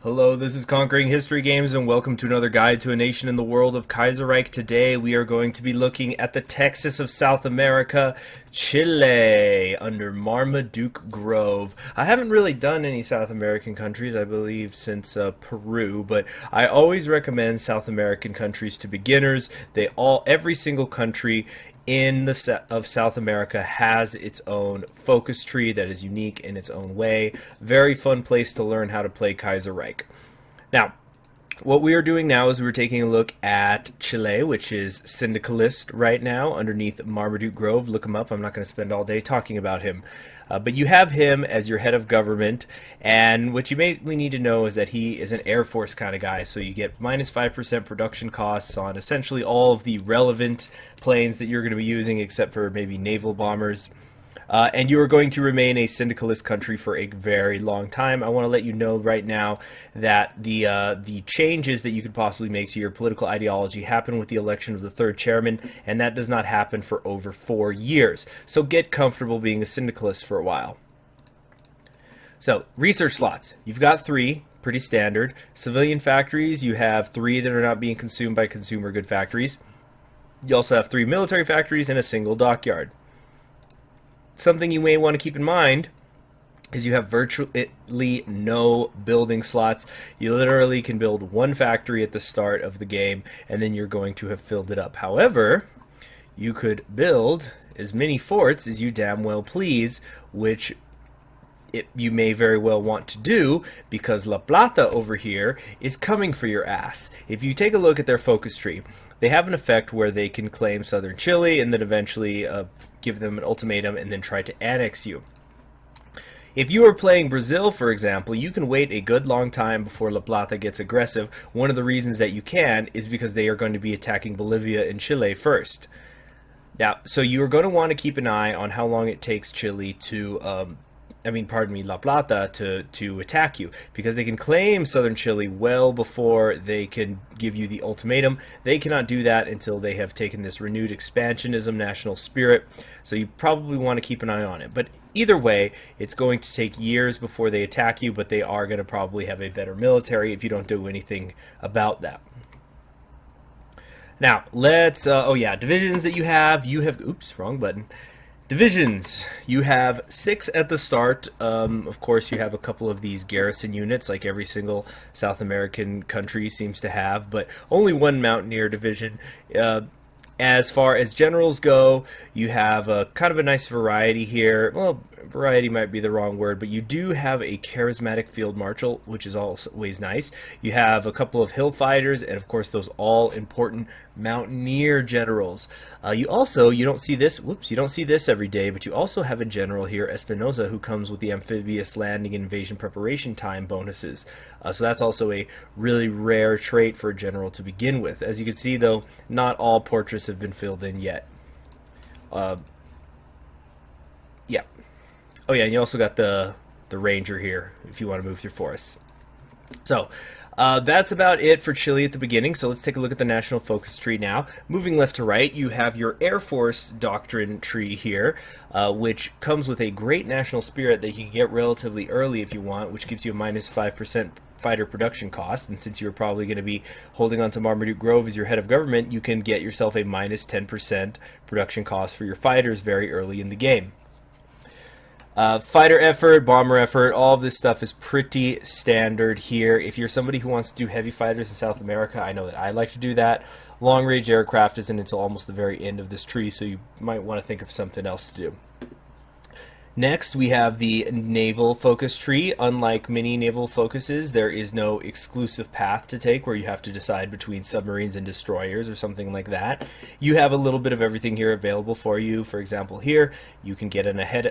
Hello, this is Conquering History Games, and welcome to another guide to a nation in the world of Kaiserreich. Today we are going to be looking at the Texas of South America, Chile, under Marmaduke Grove. I haven't really done any South American countries, I believe, since Peru, but I always recommend South American countries to beginners. Every single country in of South America has its own focus tree that is unique in its own way. Very fun place to learn how to play Kaiserreich. Now, what we are doing now is we're taking a look at Chile, which is syndicalist right now underneath Marmaduke Grove. Look him up. I'm not going to spend all day talking about him. But you have him as your head of government, and what you mainly need to know is that he is an Air Force kind of guy, so you get minus 5% production costs on essentially all of the relevant planes that you're going to be using, except for maybe naval bombers. And you are going to remain a syndicalist country for a very long time. I want to let you know right now that the changes that you could possibly make to your political ideology happen with the election of the third chairman, and that does not happen for over 4 years. So get comfortable being a syndicalist for a while. So, research slots. You've got 3. Pretty standard. Civilian factories, you have 3 that are not being consumed by consumer good factories. You also have 3 military factories and a single dockyard. Something you may want to keep in mind is you have virtually no building slots. You literally can build 1 factory at the start of the game, and then you're going to have filled it up. However, you could build as many forts as you damn well please, which you may very well want to do, because La Plata over here is coming for your ass. If you take a look at their focus tree, they have an effect where they can claim southern Chile and then eventually give them an ultimatum and then try to annex you. If you are playing Brazil, for example, you can wait a good long time before La Plata gets aggressive. One of the reasons that you can is because they are going to be attacking Bolivia and Chile first. Now, so you are going to want to keep an eye on how long it takes Chile to La Plata to attack you, because they can claim southern Chile well before they can give you the ultimatum. They cannot do that until they have taken this renewed expansionism national spirit, so you probably want to keep an eye on it. But either way, it's going to take years before they attack you, but they are going to probably have a better military if you don't do anything about that. Now, let's, divisions that you have, oops, wrong button. Divisions. You have 6 at the start. Of course, you have a couple of these garrison units, like every single South American country seems to have, but only 1 mountaineer division. As far as generals go, you have a kind of a nice variety here. Well, variety might be the wrong word, but you do have a charismatic field marshal, which is always nice. You have a couple of hill fighters, and of course those all important mountaineer generals. You don't see this every day, but you also have a general here, Espinosa, who comes with the amphibious landing and invasion preparation time bonuses. So that's also a really rare trait for a general to begin with. As you can see, though, not all portraits have been filled in yet. Yeah. Oh yeah, and you also got the ranger here if you want to move through forests. So that's about it for Chile at the beginning. So let's take a look at the national focus tree now. Moving left to right, you have your Air Force doctrine tree here, which comes with a great national spirit that you can get relatively early if you want, which gives you a minus 5% fighter production cost. And since you're probably going to be holding on to Marmaduke Grove as your head of government, you can get yourself a minus 10% production cost for your fighters very early in the game. Fighter effort, bomber effort, all of this stuff is pretty standard here. If you're somebody who wants to do heavy fighters in South America, I know that I like to do that. Long-range aircraft isn't until almost the very end of this tree, so you might want to think of something else to do. Next, we have the naval focus tree. Unlike many naval focuses, there is no exclusive path to take where you have to decide between submarines and destroyers or something like that. You have a little bit of everything here available for you. For example, here, you can get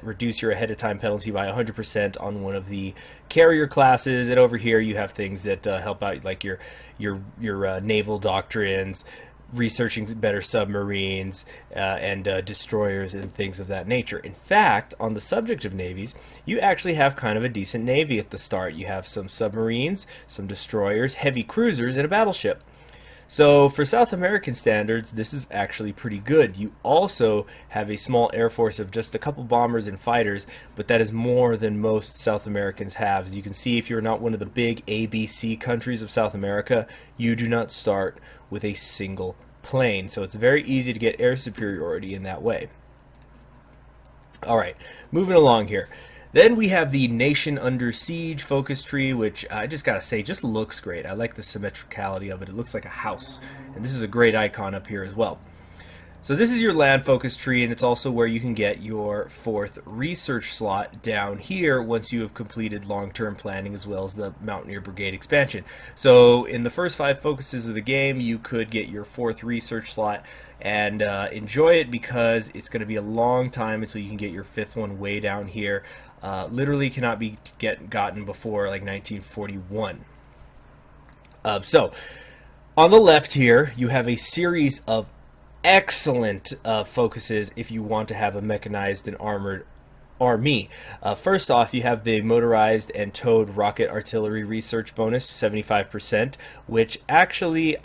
reduce your ahead of time penalty by 100% on one of the carrier classes, and over here you have things that help out, like your naval doctrines, researching better submarines and destroyers and things of that nature. In fact, on the subject of navies, you actually have kind of a decent navy at the start. You have some submarines, some destroyers, heavy cruisers, and a battleship. So for South American standards, this is actually pretty good. You also have a small air force of just a couple bombers and fighters, but that is more than most South Americans have. As you can see, if you're not one of the big ABC countries of South America, you do not start with a single plane. So it's very easy to get air superiority in that way. All right, moving along here. Then we have the Nation Under Siege focus tree, which I just gotta say, just looks great. I like the symmetricality of it. It looks like a house. And this is a great icon up here as well. So this is your land focus tree, and it's also where you can get your 4th research slot down here once you have completed long-term planning as well as the Mountaineer Brigade expansion. So in the first 5 focuses of the game, you could get your 4th research slot and enjoy it, because it's going to be a long time until you can get your 5th one way down here. Literally cannot be gotten before like 1941. So on the left here, you have a series of excellent focuses if you want to have a mechanized and armored army. First off, you have the motorized and towed rocket artillery research bonus, 75%, which actually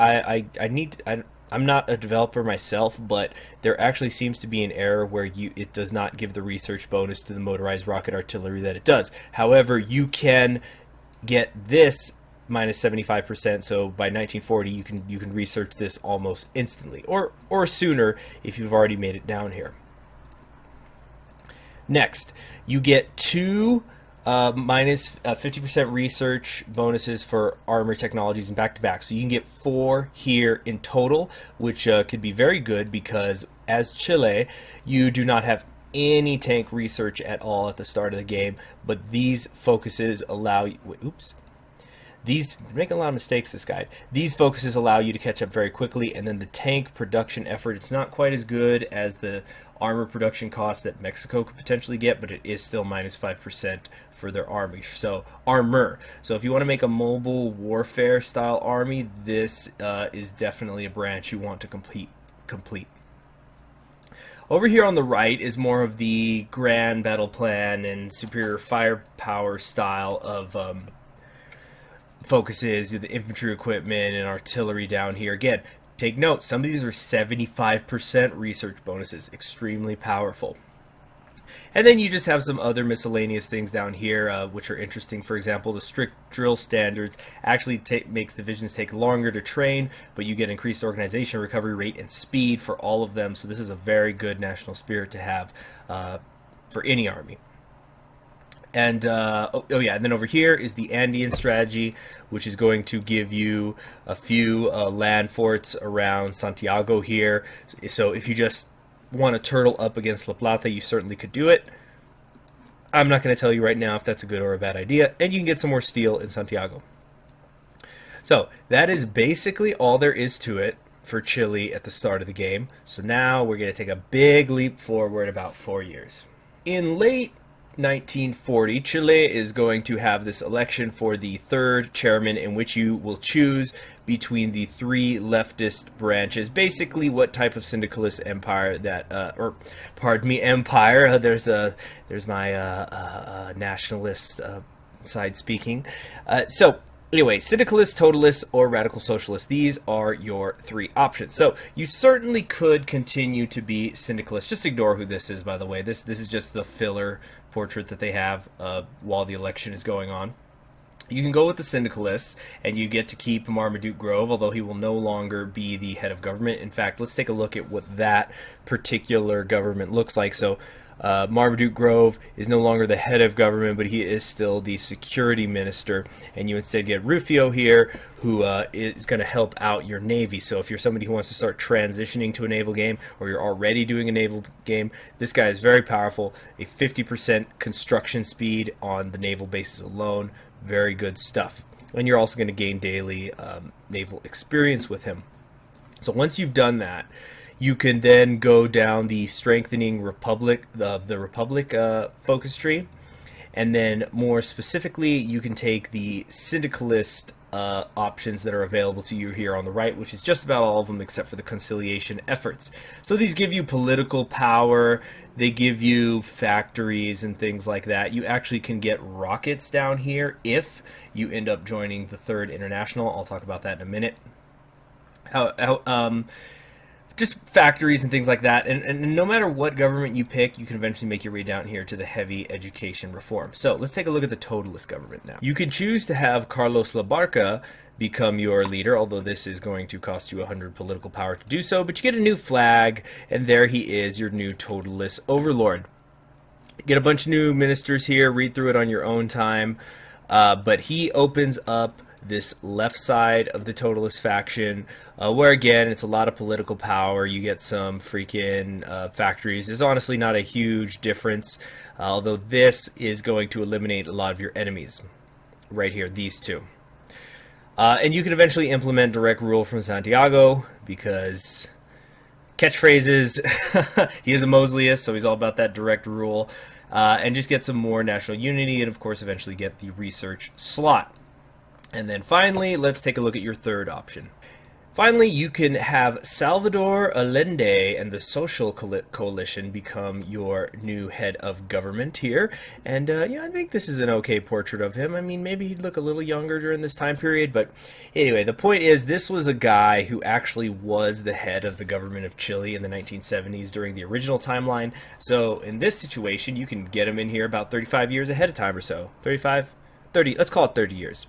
I'm not a developer myself, but there actually seems to be an error where it does not give the research bonus to the motorized rocket artillery that it does. However, you can get this minus 75%, so by 1940 you can research this almost instantly, or sooner if you've already made it down here. Next, you get 2 minus 50% research bonuses for armor technologies and back-to-back. So you can get 4 here in total, which could be very good, because as Chile, you do not have any tank research at all at the start of the game, but these focuses allow you... These make a lot of mistakes, this guide. These focuses allow you to catch up very quickly, and then the tank production effort, it's not quite as good as the armor production cost that Mexico could potentially get, but it is still minus 5% for their army. So armor. So if you want to make a mobile warfare style army, this is definitely a branch you want to complete. Over here on the right is more of the grand battle plan and superior firepower style of focuses, the infantry equipment and artillery down here. Again, take note, some of these are 75% research bonuses, extremely powerful. And then you just have some other miscellaneous things down here, which are interesting. For example, the strict drill standards actually makes divisions take longer to train, but you get increased organization, recovery rate, and speed for all of them. So this is a very good national spirit to have for any army. And and then over here is the Andean Strategy, which is going to give you a few land forts around Santiago here. So if you just want to turtle up against La Plata, you certainly could do it. I'm not going to tell you right now if that's a good or a bad idea, and you can get some more steel in Santiago. So that is basically all there is to it for Chile at the start of the game. So now we're going to take a big leap forward about 4 years. In late 1940, Chile is going to have this election for the 3rd chairman, in which you will choose between the 3 leftist branches. Basically, what type of syndicalist empire that, empire. There's my nationalist side speaking. Anyway, syndicalist, totalist, or radical socialist. These are your 3 options. So you certainly could continue to be syndicalist. Just ignore who this is, by the way. This is just the filler portrait that they have while the election is going on. You can go with the syndicalists, and you get to keep Marmaduke Grove, although he will no longer be the head of government. In fact, let's take a look at what that particular government looks like. So Marmaduke Grove is no longer the head of government, but he is still the security minister, and you instead get Rufio here, who is going to help out your navy. So if you're somebody who wants to start transitioning to a naval game, or you're already doing a naval game, this guy is very powerful. A 50% construction speed on the naval bases alone. Very good stuff. And you're also going to gain daily naval experience with him. So once you've done that, you can then go down the strengthening republic, the republic focus tree, and then more specifically, you can take the syndicalist options that are available to you here on the right, which is just about all of them except for the conciliation efforts. So these give you political power, they give you factories and things like that. You actually can get rockets down here if you end up joining the 3rd International. I'll talk about that in a minute. how just factories and things like that. And no matter what government you pick, you can eventually make your way down here to the heavy education reform. So let's take a look at the totalist government now. You can choose to have Carlos Labarca become your leader, although this is going to cost you 100 political power to do so, but you get a new flag, and there he is, your new totalist overlord. Get a bunch of new ministers here, read through it on your own time, but he opens up this left side of the totalist faction, where again it's a lot of political power. You get some freaking factories. There's honestly not a huge difference, although this is going to eliminate a lot of your enemies right here, these two. And you can eventually implement direct rule from Santiago, because catchphrases. He is a Mosleus, so he's all about that direct rule, and just get some more national unity, and of course eventually get the research slot. And then finally, let's take a look at your third option. Finally, you can have Salvador Allende and the Social Coalition become your new head of government here. And yeah, I think this is an okay portrait of him. I mean, maybe he'd look a little younger during this time period, but anyway, the point is this was a guy who actually was the head of the government of Chile in the 1970s during the original timeline. So in this situation, you can get him in here about 35 years ahead of time or so. 35? 30, let's call it 30 years.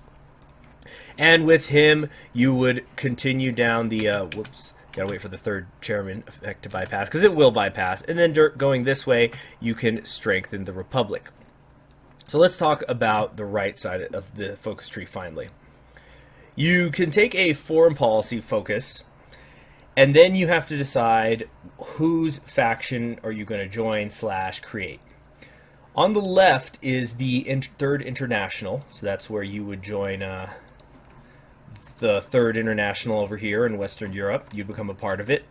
And with him, you would continue down the, whoops, gotta wait for the third chairman effect to bypass, because it will bypass. And then going this way, you can strengthen the republic. So let's talk about the right side of the focus tree finally. You can take a foreign policy focus, and then you have to decide whose faction are you going to join / create. On the left is the Third International, so that's where you would join the Third International over here in Western Europe. You become a part of it.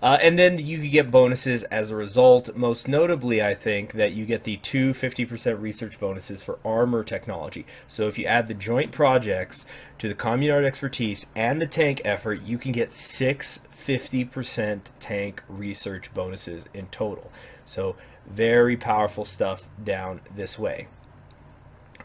And then you get bonuses as a result. Most notably, I think, that you get the 2 50% research bonuses for armor technology. So if you add the joint projects to the communard expertise and the tank effort, you can get 6 50% tank research bonuses in total. So very powerful stuff down this way.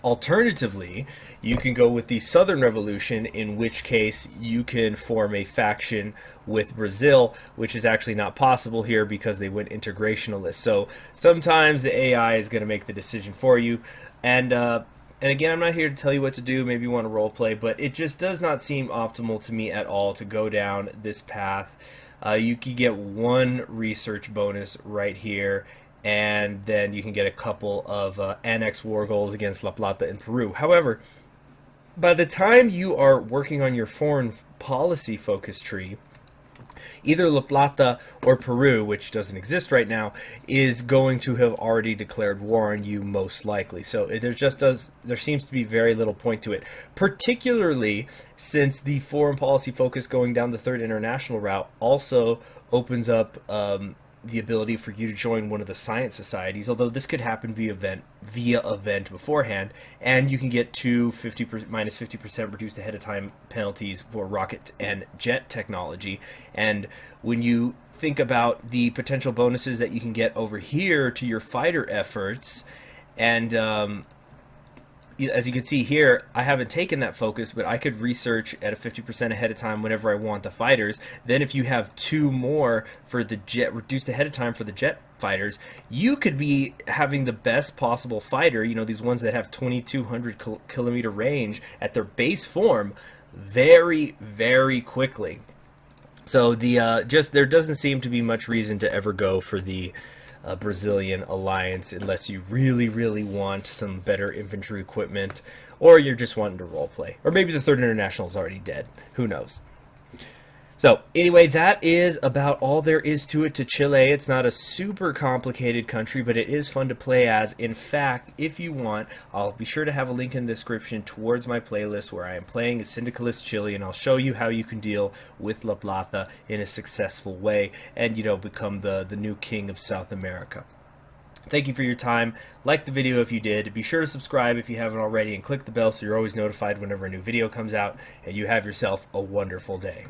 Alternatively, you can go with the Southern Revolution, in which case you can form a faction with Brazil, which is actually not possible here because they went integrationalist. So sometimes the AI is going to make the decision for you. And again, I'm not here to tell you what to do. Maybe you want to role play, but it just does not seem optimal to me at all to go down this path. You could get 1 research bonus right here, and then you can get a couple of annex war goals against La Plata and Peru. However, by the time you are working on your foreign policy focus tree, either La Plata or Peru, which doesn't exist right now, is going to have already declared war on you most likely. So there seems to be very little point to it, particularly since the foreign policy focus going down the Third International route also opens up the ability for you to join one of the science societies, although this could happen via event beforehand, and you can get 2 minus 50% reduced ahead of time penalties for rocket and jet technology. And when you think about the potential bonuses that you can get over here to your fighter efforts, and as you can see here, I haven't taken that focus, but I could research at a 50% ahead of time whenever I want the fighters. Then if you have 2 more for the jet, reduced ahead of time for the jet fighters, you could be having the best possible fighter, you know, these ones that have 2,200 kilometer range at their base form very, very quickly. So there doesn't seem to be much reason to ever go for the Brazilian alliance unless you really, really want some better infantry equipment, or you're just wanting to roleplay. Or maybe the Third International is already dead. Who knows? So anyway, that is about all there is to it to Chile. It's not a super complicated country, but it is fun to play as. In fact, if you want, I'll be sure to have a link in the description towards my playlist where I am playing as Syndicalist Chile, and I'll show you how you can deal with La Plata in a successful way and, you know, become the new king of South America. Thank you for your time. Like the video if you did. Be sure to subscribe if you haven't already, and click the bell so you're always notified whenever a new video comes out, and you have yourself a wonderful day.